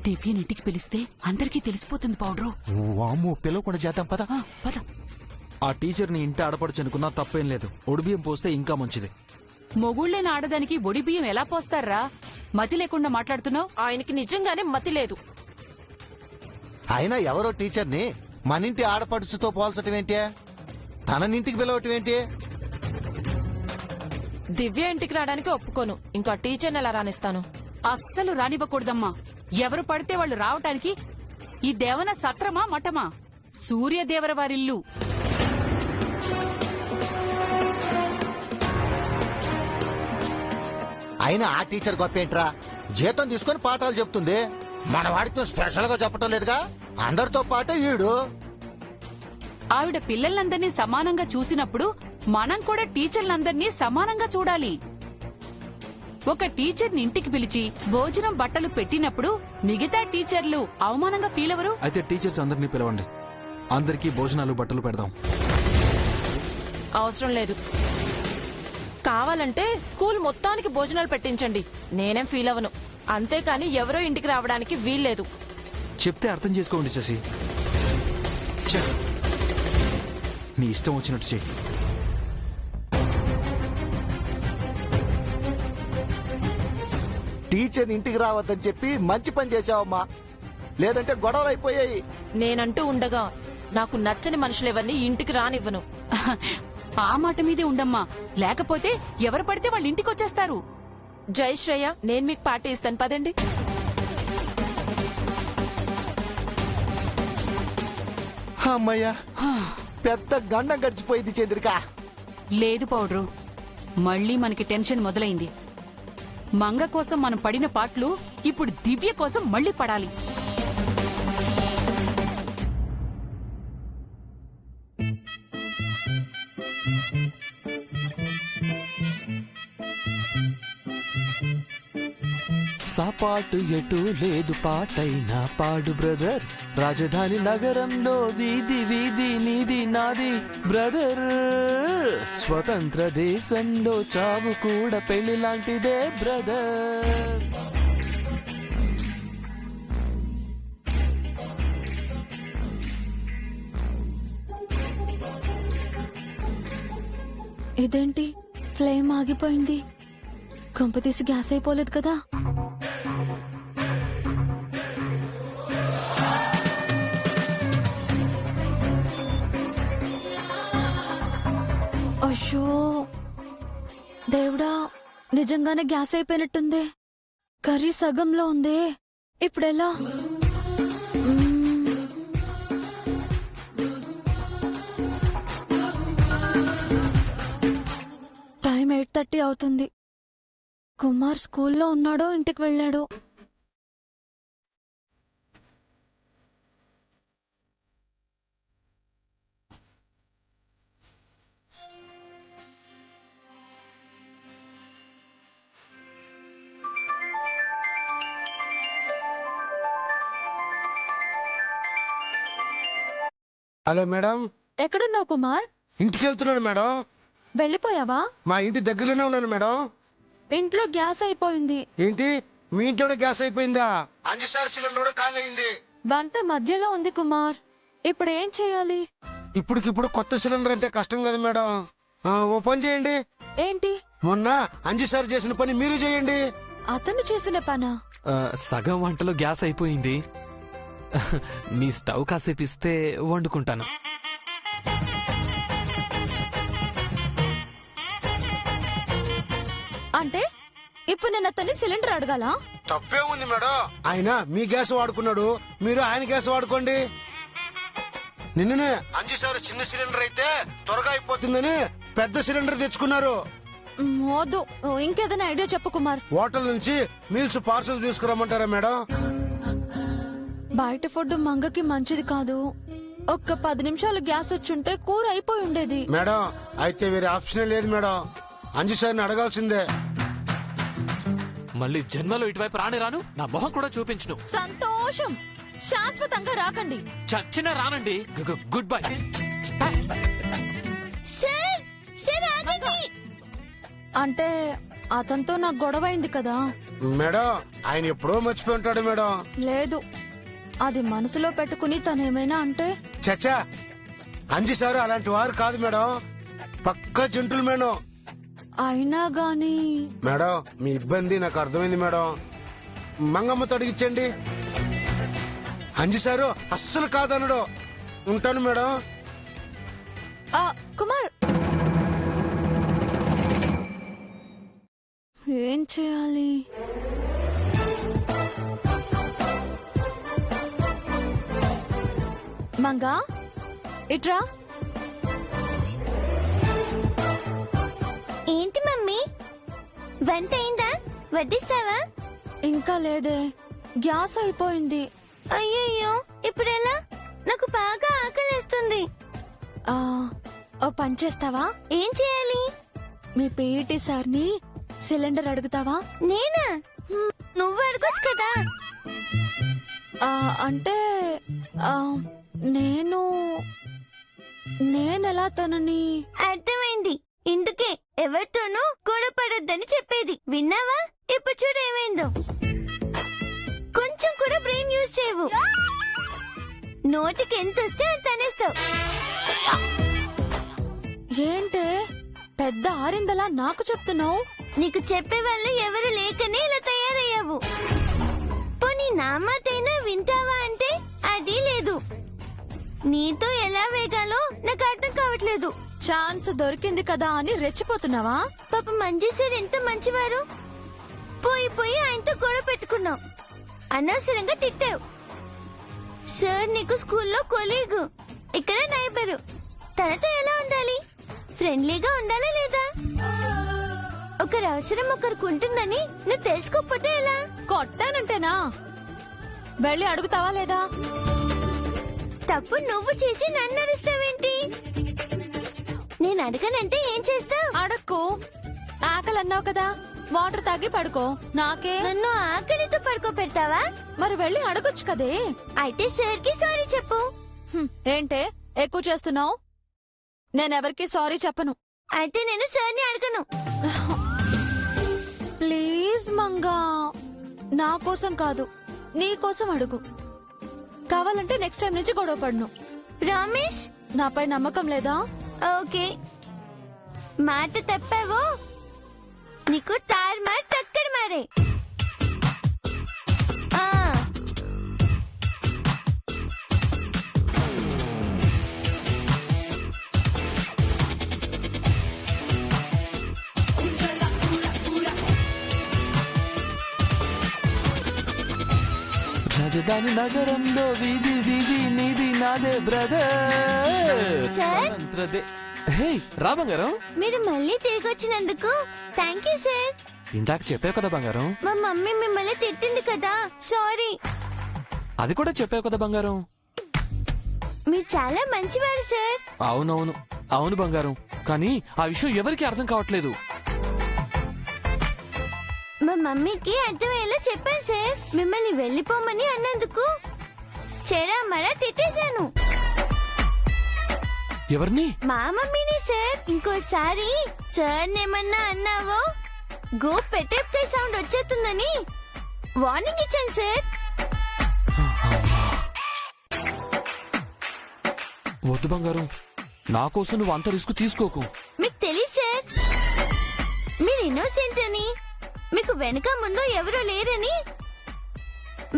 దివ్యనింటికి పిలిస్తే అందరికీ తెలిసిపోతుంది పౌడరు. వామ్మో, పిలవకుండా చేద్దాం పద. పద. ఆ టీచర్ని ఇంటి ఆడపడుచు అనుకున్నా తప్పేం లేదు. ఒడిబియ్యం పోస్తే ఇంకా మంచిది. మొగుళ్లేని ఆడదానికి ఒడి బియ్యం ఎలా పోస్తారా? మతి లేకుండా మాట్లాడుతున్నావు. ఆయనకి నిజంగానే మతి లేదు. అయినా ఎవరో టీచర్ని మనింటి ఆడపడుచుతో పోల్చటం ఏంటి? తననింటికి పిలవటం ఏంటి? దివ్య ఇంటికి రావడానికి ఒప్పుకోను. ఇంకా టీచర్ని ఎలా రానిస్తాను? అస్సలు రానివ్వకూడదమ్మా. ఎవరు పడితే వాళ్ళు రావటానికి ఈ దేవన సత్రమా మఠమా? సూర్యదేవర వారిల్లు. అయినా ఆ టీచర్ గొప్పేంట్రా? జీతం తీసుకుని పాఠాలు చెప్తుంది. మన వాడికి స్పెషల్ గా చెప్పటం లేదుగా. అందరితో పాటే ఈడు. ఆవిడ పిల్లలందరినీ సమానంగా చూసినప్పుడు మనం కూడా టీచర్లందరినీ సమానంగా చూడాలి. ఒక టీచర్ని ఇంటికి పిలిచి భోజనం బట్టలు పెట్టినప్పుడు మిగతా టీచర్లు అవమానంగా ఫీల్ అవరు? అయితే టీచర్స్ అందరినీ పిలవండి. అందరికీ భోజనాలు బట్టలు పెడదాం. అవసరం లేదు. కావాలంటే స్కూల్ మొత్తానికి భోజనాలు పెట్టించండి. నేనేం ఫీల్ అవ్వను. అంతేకాని ఎవరో ఇంటికి రావడానికి వీల్లేదు. చెప్తే అర్థం చేసుకోండి శశి. నీ ఇష్టం వచ్చినట్టు చెయ్యి. టీచర్ ఇంటికి రావద్దని చెప్పి మంచి పని చేశావమ్మా. లేదంటే గొడవలు అయిపోయాయి. నేనంటూ ఉండగా నాకు నచ్చని మనుషులెవరిని ఇంటికి రానివ్వను. ఆ మాట మీదే ఉండమ్మా. లేకపోతే ఎవరు పడితే వాళ్ళ ఇంటికి వచ్చేస్తారు. జై శ్రేయ, నేను మీకు పార్టీ ఇస్తాను, పదండి. అమ్మయ్యా, పెద్ద గండం గడిచిపోయింది చంద్రిక. లేదు పౌడరు, మళ్ళీ మనకి టెన్షన్ మొదలైంది. మంగ కోసం మనం పడిన పాటలు ఇప్పుడు దివ్య కోసం మళ్ళీ పడాలి. సాపాటు ఎటు లేదు పాటైనా పాడు బ్రదర్. రాజధాని నగరంలో వీధి వీధి నీది నాది బ్రదర్. స్వతంత్ర దేశంలో చావు కూడా పెళ్లి లాంటిదే బ్రదర్. ఇదేంటి ఫ్లేమ్ ఆగిపోయింది? కంపతీసి గ్యాస్ అయిపోలేదు కదా? అయ్యో దేవుడా, నిజంగానే గ్యాస్ అయిపోయినట్టుంది. కర్రీ సగంలో ఉంది. ఇప్పుడెలా? టైం 8:30 అవుతుంది. కుమార్ స్కూల్లో ఉన్నాడో ఇంటికి వెళ్ళాడో? Hello madam. ఎక్కడున్నావు కుమార్? ఇంటికి వెళ్తున్నాను మేడం. వెళ్ళిపోయావా? మా ఇంటి దగ్గరలోనే ఉన్నాను మేడం. ఇంట్లో గ్యాస్ అయిపోయింది. ఏంటి, మీ ఇంట్లో గ్యాస్ అయిపోయిందా? 5 స్టార్ సిలిండర్ ఖాళీ అయింది. వంట మధ్యలో ఉంది కుమార్. ఇప్పుడు ఏం చేయాలి? ఇప్పటికిప్పుడు కొత్త సిలిండర్ అంటే కష్టం కదా మేడం. ఓ పని చేయండి. ఏంటి? మొన్న 5 స్టార్ చేసిన పని మీరు చేయండి. అతను చేసిన పనా? సగం వంటలో గ్యాస్ అయిపోయింది. మీ స్టవ్ కాసేపు ఇస్తే వండుకుంటాను. అంటే ఇప్పుడు నేను అతన్ని సిలిండర్ అడగాలా? తప్పే ఉంది మేడం. ఆయన మీ గ్యాస్ వాడుకున్నాడు, మీరు ఆయన గ్యాస్ వాడుకోండి. నిన్ననే 5 స్టార్ చిన్న సిలిండర్ అయితే త్వరగా అయిపోతుందని పెద్ద సిలిండర్ తెచ్చుకున్నారు. వద్దు, ఇంకేదైనా ఐడియా చెప్పు కుమార్. హోటల్ నుంచి మీల్స్ పార్సల్ తీసుకురమ్మంటారా మేడం? బయట ఫుడ్ మంగకి మంచిది కాదు. ఒక్క 10 నిమిషాలు గ్యాస్ వచ్చుంటే కూర అయిపోయి ఉండేది. మేడం, అయితే వేరే ఆప్షన్ లేదు మేడం. 5 స్టార్ని అడగాల్సిందే. మళ్ళీ జన్మలో ఇటువైపు రాను. నా మొహం కూడా చూపించును. సంతోషం. శాశ్వతంగా రాకండి. చచ్చిన రానండి. Good bye. అంటే అతనితో నాకు గొడవ అయింది కదా. మేడం ఆయన ఎప్పుడో మర్చిపోయి ఉంటాడు మేడం. లేదు, అది మనసులో పెట్టుకుని తనేమైనా అంటే చచ్చా, అంజి సార్ అలాంటి వారు కాదు మేడం, పక్కా జంటులు మేడం. అయినా గాని మేడం మీ ఇబ్బంది నాకు అర్థమైంది మేడం, మంగమ్మతో అడిగిచ్చండి. అంజి సారు అస్సలు కాదనడు. ఉంటాను మేడం. కుమార్, ఏం చేయాలి? మంగా ఇట్రా. ఏంటి మమ్మీ, వంట అయిందా? వడ్డిస్తావా? ఇంకా లేదే, గ్యాస్ అయిపోయింది. అయ్యయ్యో, ఇప్పుడెలా? నాకు బాగా ఆకలేస్తుంది. ఓ పని చేస్తావా? ఏం చేయాలి? మీ పీఈటీ సార్ని సిలిండర్ అడుగుతావా? నేనా? నువ్వు అడగొచ్చు కదా. అంటే నేనెలా తనని... అర్థమైంది. ఇందుకే ఎవరితోనూ గొడవపడొద్దని చెప్పేది. విన్నావా? ఇప్పుడు చూడు ఏమైందో. కొంచెం కూడా బ్రెయిన్ యూజ్ చేయవు. నోటికి ఎంత వస్తే అంత అనేస్తావు. ఏంటే పెద్ద ఆరిందలా నాకు చెప్తున్నావు? నీకు చెప్పే వాళ్ళు ఎవరు లేకనే ఇలా తయారయ్యావు. పోనీ నా మాటైనా వింటావా అంటే అది లేదు. నీతో ఎలా వేగాలో నాకు అర్థం కావట్లేదు. ఛాన్స్ దొరికింది కదా అని రెచ్చిపోతున్నావా? పాప మంజీ సార్ ఎంత మంచివారు. పోయి పోయి ఆయనతో గొడవ పెట్టుకున్నావు. అనవసరంగా తిట్టావు. సార్ నీకు స్కూల్లో కొలీగు, ఇక్కడ నైబరు. తనతో ఎలా ఉండాలి? ఫ్రెండ్లీగా ఉండాలా లేదా? ఒకరి అవసరం ఒకరికి ఉంటుందని నువ్వు తెలుసుకోకపోతే ఎలా? కొట్టానంటేనా? వెళ్ళి అడుగుతావా లేదా? తప్పు నువ్వు చేసి నన్ను అరుస్తావేంటి? నేను అడగనంటే ఏం చేస్తావు? అడక్కు. ఆకలి అన్నావు కదా, వాటర్ తాగి పడుకో. నాకే నన్ను ఆకలితో పడుకోబెడతావా? మరి వెళ్ళి అడగొచ్చు కదే. అయితే సార్ కి సారీ చెప్పు. ఏంటే ఎక్కువ చేస్తున్నావు? నేనెవరికి సారీ చెప్పను. అయితే నేను సార్ని అడగను. ప్లీజ్ మంగా, నా కోసం కాదు, నీ కోసం అడుగు. కావాలంటే నెక్స్ట్ టైం నుంచి గొడవ పడను. ప్రామిస్? నాపై నమ్మకం లేదా? ఓకే, మాట తప్పావో నీకు తార్మార్ టక్కర్ మారే. రాజధాని నగరంలో వీధి వీధి నీది నాదే బ్రదర్. సార్? హే రా బంగారం. మీరు మళ్ళీ తిరిగి వచ్చినందుకు థ్యాంక్ యూ సార్. ఇందాక చెప్పావు కదా బంగారం. మా మమ్మీ మిమ్మల్ని తిట్టింది కదా, సారీ. అది కూడా చెప్పావు కదా బంగారం. మీరు చాలా మంచివారు సార్. అవునవును, అవును బంగారం. కానీ ఆ విషయం ఎవరికి అర్థం కావట్లేదు. మా మమ్మీకి అర్థమయ్యేలా చెప్పాను సార్. మిమ్మల్ని వెళ్ళిపోమని అన్నందుకు చెడామడా తిట్టేశాను. ఎవరిని? మా మమ్మీని సార్. ఇంకోసారి సార్ నేమన్నా అన్నావో గో పెట్టే సౌండ్ వచ్చేస్తుందని వార్నింగ్ ఇచ్చాను సార్. వద్దు బంగారం, నా కోసం నువ్వు అంత రిస్క్ తీసుకోకు. మీకు తెలియదు సార్, మీరు ఇన్నోసెంట్ అని, మీకు వెనక ముందు ఎవరూ లేరని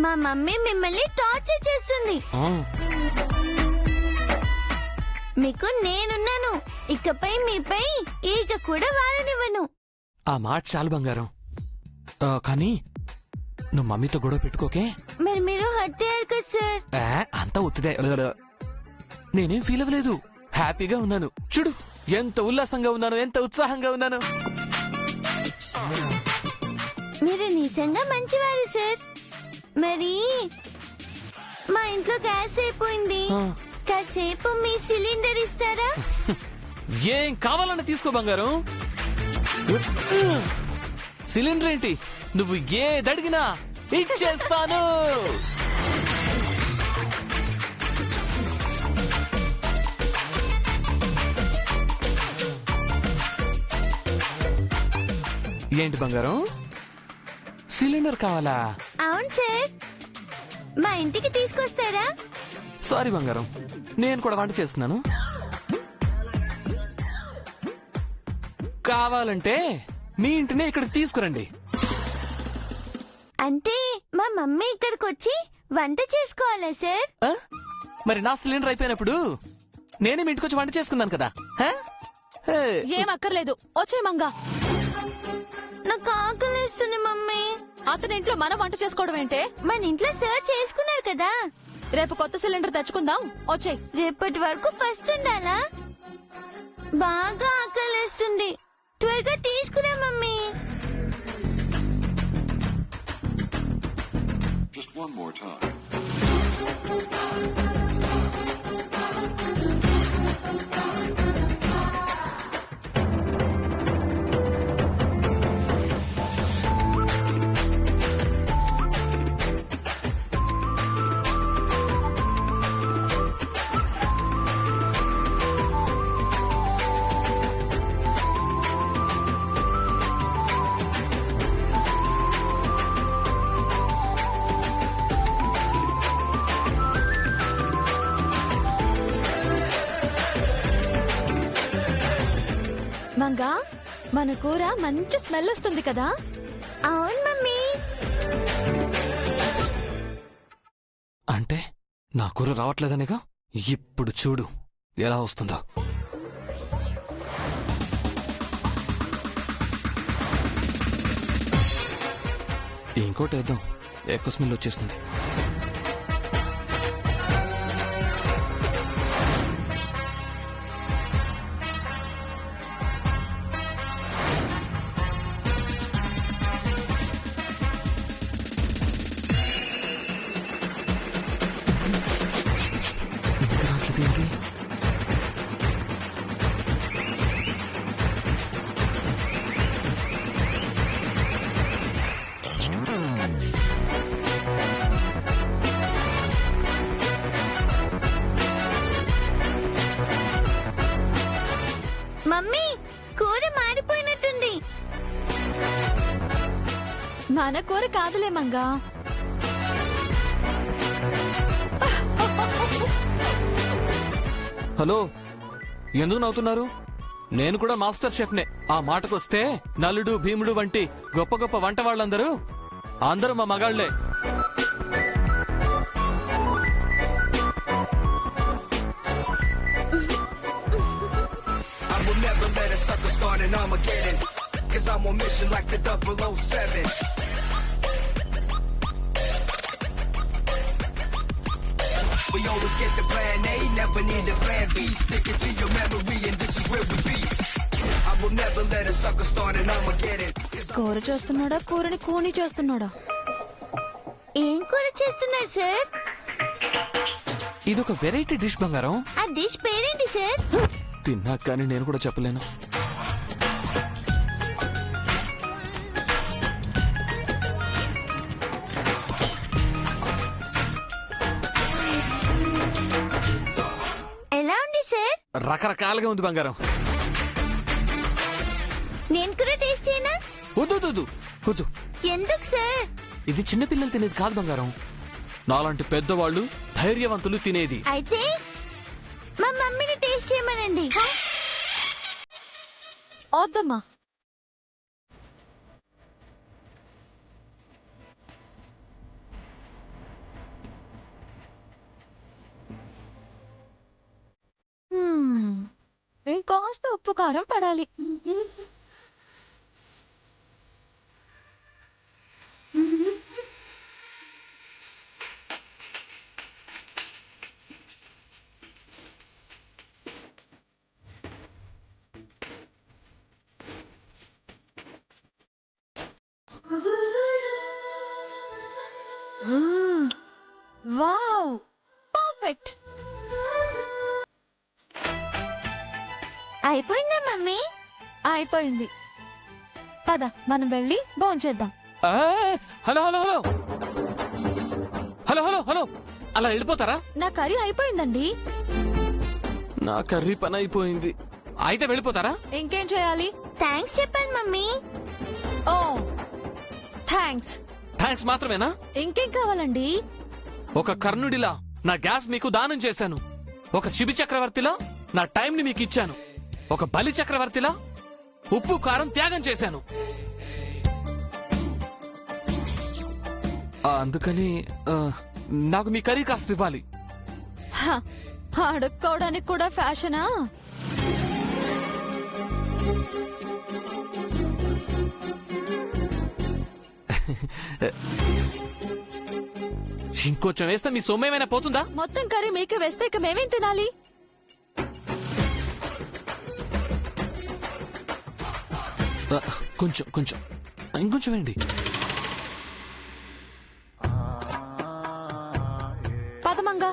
మా మమ్మీ మిమ్మల్ని టార్చర్ చేస్తుంది. మీకు నేనున్నాను. ఇకపై మీపై ఈగ కూడా వాలనివ్వను. ఆ మాట చాలు బంగారం. కానీ నువ్వు మమ్మీతో గొడవ పెట్టుకోకే. మరి మీరు హర్ట్ అయ్యారు కదా సార్. అంతా ఒత్తిదే. నేనేం ఫీల్ అవ్వలేదు, హ్యాపీగా ఉన్నాను. చూడు ఎంత ఉల్లాసంగా ఉన్నాను, ఎంత ఉత్సాహంగా ఉన్నాను. మీరు నిజంగా మంచివారు సార్. మరి మా ఇంట్లో గ్యాస్ అయిపోయింది. కాసేపు మీ సిలిండర్ ఇస్తారా? ఏం కావాలని తీసుకో బంగారం. సిలిండర్ ఏంటి, నువ్వు ఏదడిగినా ఇచ్చేస్తాను. ఏంటి బంగారం సిలిండర్ కావాలా? అవును సార్, మా ఇంటికి తీసుకొస్తారా? సారీ బంగారం, నేను కూడా వంట చేస్తున్నాను. కావాలంటే మీ ఇంటినే ఇక్కడికి తీసుకురండి. అంటే మా మమ్మీ ఇక్కడికి వచ్చి వంట చేసుకోవాలా సార్? ఆ? మరి నా సిలిండర్ అయిపోయినప్పుడు నేనే మీ ఇంటికి వచ్చి వంట చేసుకున్నాను కదా. హ? హే. ఏం అక్కర్లేదు, వచ్చే మంగా. నాకు ఆకలిస్తుంది మమ్మీ. అతని ఇంట్లో మనం వంట చేసుకోవడం ఏంటే? మన ఇంట్లో సార్ చేసుకున్నారు కదా. రేపు కొత్త సిలిండర్ తెచ్చుకుందాం, వచ్చేయ్. రేపటి వరకు ఫస్ట్ ఉండాలా? బాగా ఆకలిస్తుంది, త్వరగా తీసుకురా mummy. Just one more time. Manga, మన కూర మంచి స్మెల్ వస్తుంది కదా. అవును మమ్మీ. అంటే నా కూర రావట్లేదనేగా? ఇప్పుడు చూడు ఎలా వస్తుందో. ఇంకోటి వేద్దాం, ఎక్కువ స్మెల్ వచ్చేస్తుంది. ఇంకా రావట్లేదేంటి? మమ్మీ, కూర మారిపోయినట్టుంది. మన కూర కాదులే మంగా. హలో, ఎందుకు నవ్వుతున్నారు? నేను కూడా మాస్టర్ షెఫ్నే. ఆ మాటకొస్తే నలుడు భీముడు వంటి గొప్ప గొప్ప వంట వాళ్ళందరూ అందరూ మా మగాళ్లే. I will never let a sucker start an Armageddon, 'cause I'm on mission like the 007. We always get the plan A, never need a plan B. Stick it to your memory and this is where we be. I will never let a sucker start an Armageddon. కూర చేస్తున్నాడా, కూరని కూని చేస్తున్నాడా? ఏం కూర చేస్తున్నారు sir? ఇదొక variety dish బంగారం. ఆ డిష్ పేరేంటి సార్? తిన్నా కానీ నేను కూడా చెప్పలేను. ఎలా ఉంది సార్? రకరకాలుగా ఉంది బంగారం. నేను కూడా టేస్ట్ చేయనా? వద్దు వద్దు వద్దు. ఎందుకు సార్? ఇది చిన్నపిల్లలు తినేది కాదు బంగారం, నాలాంటి పెద్దవాళ్ళు ధైర్యవంతులు తినేది. అయితే మా మమ్మీని టేస్ట్ చేయమనండి. వద్దమ్మా. ఇంకాస్త ఉప్పు కారం పడాలి. Wow, perfect. అయిపోయిందా మమ్మీ? అయిపోయింది. పద మనం వెళ్ళి భోంచేద్దాం. Hello hello hello hello hello hello అలా వెళ్ళిపోతారా? నా కర్రీ అయిపోయిందండి. నా కర్రీ పని అయిపోయింది. అయితే వెళ్ళిపోతారా? ఇంకేం చేయాలి? థ్యాంక్స్ చెప్పాను మమ్మీ. ఓ థ్యాంక్స్. థ్యాంక్స్ మాత్రమేనా? ఇంకేం కావాలండి? ఒక కర్ణుడిలా నా గ్యాస్ మీకు దానం చేశాను. ఒక శిబి చక్రవర్తిలా నా టైంని మీకు ఇచ్చాను. ఒక బలి చక్రవర్తిలా ఉప్పు కారం త్యాగం చేశాను. అందుకని నాకు మీ కర్రీ కాస్త ఇవ్వాలి. హ, అడుక్కోవడానికి కూడా ఫ్యాషనా? ఇంకొంచెం వేస్తే మీ సొమ్ము ఏమైనా పోతుందా? మొత్తం కర్రీ మీకే వేస్తే ఇక మేమేం తినాలి? కొంచెం కొంచెం ఇంకొంచెం వేయండి. పదమంగా.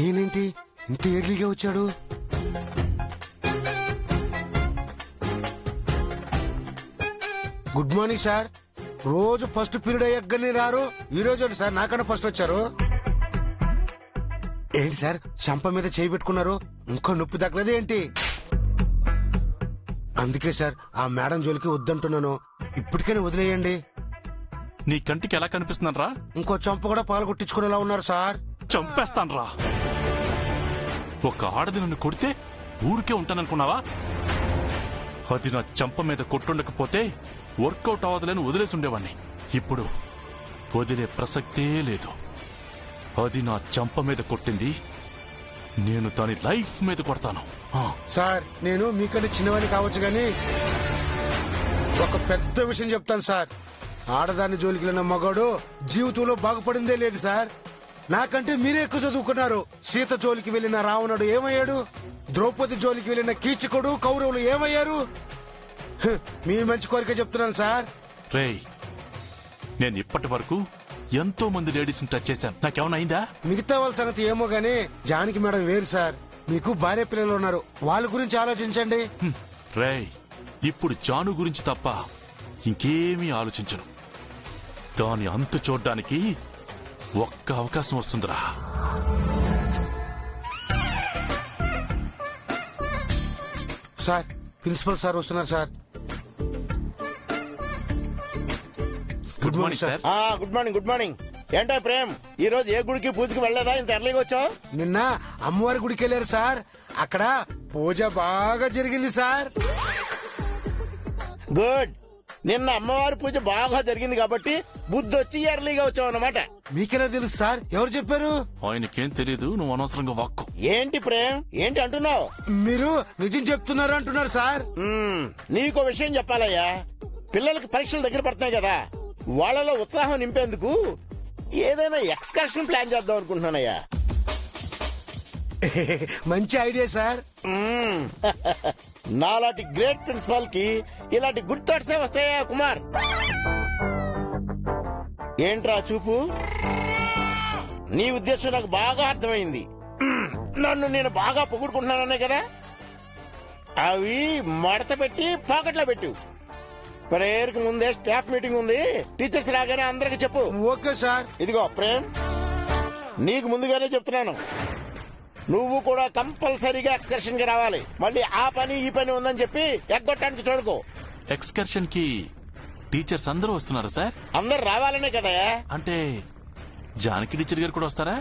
ఈయనేంటి ఇంత ఎర్లీగా వచ్చాడు? Good morning sir. రోజు ఫస్ట్ పీరియడ్ అయ్యగానే రారు, ఈ రోజు ఏంటి సార్ నాకన్నా ఫస్ట్ వచ్చారు? ఏంటి సార్ చంప మీద చేయి పెట్టుకున్నారు? ఇంకా నొప్పి తగ్గలేదు ఏంటి? అందుకే సార్ ఆ మేడం జోలికి వద్దంటున్నాను. ఇప్పటికైనా వదిలేయండి. నీ కంటికి ఎలా కనిపిస్తున్నారా? ఇంకో చంప కూడా పాల్గొట్టించుకునేలా ఉన్నారు సార్. చంపేస్తాన్రా. ఒక ఆడది నన్ను కొడితే ఊరికే ఉంటాననుకున్నావా? అది నా చంప మీద కొట్టుండకపోతే వర్కౌట్ అవ్వదులేని వదిలేసి ఉండేవాణ్ణి. ఇప్పుడు వదిలే ప్రసక్తే లేదు. అది నా చంప మీద కొట్టింది, నేను దాని లైఫ్ మీద కొడతాను. సార్ నేను మీకంటే చిన్నవాడిని కావచ్చు గాని ఒక పెద్ద విషయం చెప్తాను సార్. ఆడదాన్ని జోలికి వెళ్ళిన మగాడు జీవితంలో బాగుపడిందే లేదు సార్. నాకంటే మీరే ఎక్కువ చదువుకున్నారు. సీత జోలికి వెళ్లిన రావణుడు ఏమయ్యాడు? ద్రౌపది జోలికి వెళ్లిన కీచకుడు కౌరవులు ఏమయ్యారు? మీ మంచి కోరిక చెప్తున్నాను సార్. రేయ్, నేను ఇప్పటి వరకు ఎంతో మంది లేడీస్ ని టచ్ చేశాను. నాకేమైనా అయిందా? మిగతా వాళ్ళ సంగతి ఏమో గానీ జానకి మేడం వేరు సార్. మీకు భార్య పిల్లలు ఉన్నారు, వాళ్ళ గురించి ఆలోచించండి. రేయ్, ఇప్పుడు జాను గురించి తప్ప ఇంకేమీ ఆలోచించను. దాని అంతు చూడ్డానికి ఒక్క అవకాశం వస్తుందిరా. సార్ ప్రిన్సిపల్ సార్ వస్తున్నారు sir. Good morning sir. Good morning. Good morning. ఏంటో ప్రేమ్, ఈ రోజు ఏ గుడికి పూజకి వెళ్ళలేదా? ఇంత ఎర్లీగా వచ్చావు? నిన్న అమ్మవారి గుడికి వెళ్ళారు సార్. అక్కడ పూజ బాగా జరిగింది సార్. గుడ్. నిన్న అమ్మవారి పూజ బాగా జరిగింది కాబట్టి బుద్ధి వచ్చి ఎర్లీగా వచ్చావు అన్నమాట. మీకెలా తెలుసు సార్? ఎవరు చెప్పారు? ఆయనకేం తెలీదు, నువ్వు అనవసరంగా వాక్కు. ఏంటి ప్రేమ్, ఏంటి అంటున్నావు? మీరు నిజం చెప్తున్నారు అంటున్నారు సార్. నీకో విషయం చెప్పాలయ్యా. పిల్లలకి పరీక్షలు దగ్గర పడుతున్నాయి కదా, వాళ్ళలో ఉత్సాహం నింపేందుకు ఏదైనా ఎక్స్కర్షన్ ప్లాన్ చేద్దాం అనుకుంటున్నానయ్యా. మంచి ఐడియా సార్. నాలాంటి గ్రేట్ ప్రిన్సిపాల్ కి ఇలాంటి గుడ్ థాట్సే వస్తాయా కుమార్? ఏంట్రా చూపు? నీ ఉద్దేశం నాకు బాగా అర్థమైంది. నన్ను నేను బాగా పొగుడుకుంటున్నాననే కదా. అవి మడత పెట్టి పాకెట్లో పెట్టు. ప్రేయర్ కి ముందే స్టాఫ్ మీటింగ్ ఉంది, టీచర్స్ రాగానే అందరికి చెప్పు. Okay sir. ఇదిగో ప్రేమ్, నీకు ముందుగానే చెప్తున్నాను, నువ్వు కూడా కంపల్సరీగా ఎక్స్కర్షన్ కి రావాలి. మళ్ళీ ఆ పని ఈ పని ఉందని చెప్పి ఎగ్గొట్టడానికి చూడకు. ఎక్స్కర్షన్ కి టీచర్స్ అందరూ వస్తున్నారు సార్? అందరు రావాలనే కదా. అంటే జానకి టీచర్ గారు కూడా వస్తారా?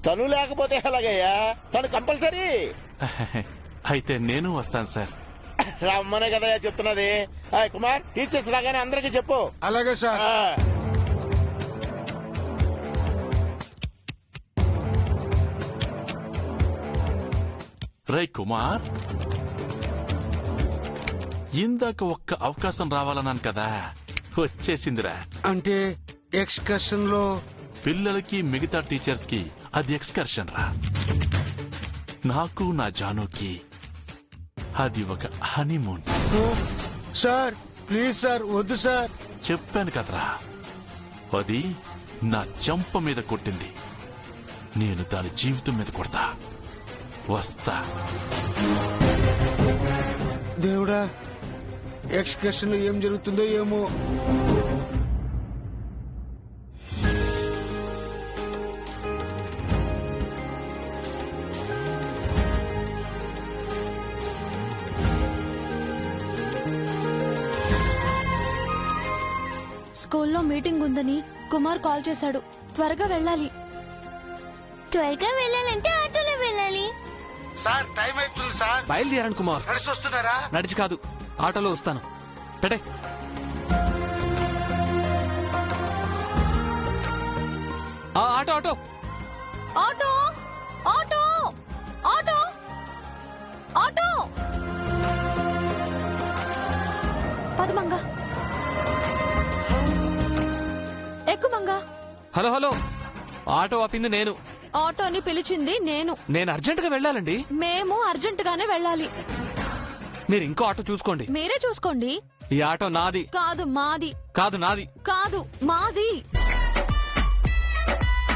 తను లేకపోతే ఎలాగయ్యా? తను కంపల్సరీ. అయితే నేను వస్తాను సార్. రమ్మనే కదా చెప్తున్నది. కుమార్, టీచర్స్ రాగానే అందరికి చెప్పు. అలాగే సార్. రై కుమార్, ఇందాక ఒక్క అవకాశం రావాలన్నాను కదా, వచ్చేసిందిరా. అంటే ఎక్స్కర్షన్ లో పిల్లలకి మిగతా టీచర్స్ కి అది ఎక్స్కర్షన్ రా. నాకు నా జానుకి అది ఒక హనీమూన్. సార్ ప్లీజ్ సార్, వద్దు సార్. చెప్పాను కదరా, అది నా చంప మీద కొట్టింది, నేను దాని జీవితం మీద కొడతా. వస్తా. దేవుడా, ఎక్స్కర్షన్ లో ఏం జరుగుతుందో ఏమో. స్కూల్లో మీటింగ్ ఉందని కుమార్ కాల్ చేశాడు. త్వరగా వెళ్ళాలి. త్వరగా వెళ్ళాలంటే ఆటోలో వెళ్ళాలి. సార్ టైం అవుతుంది సార్. బయలుదేరండి కుమార్. నడిచి వస్తున్నారా? నడిచి కాదు, ఆటోలో వస్తాను. పెట్టే. Auto auto auto auto auto auto పదమంగా ఎక్కు మంగా. హలో హలో, ఆటో ఆపింది నేను. ఆటోని పిలిచింది నేను. నేను అర్జెంట్ గా వెళ్ళాలండి. మేము అర్జెంట్ గానే వెళ్ళాలి. మీరు ఇంకో ఆటో చూసుకోండి. మీరే చూసుకోండి. ఈ ఆటో నాది కాదు మాది. కాదు నాది. కాదు మాది.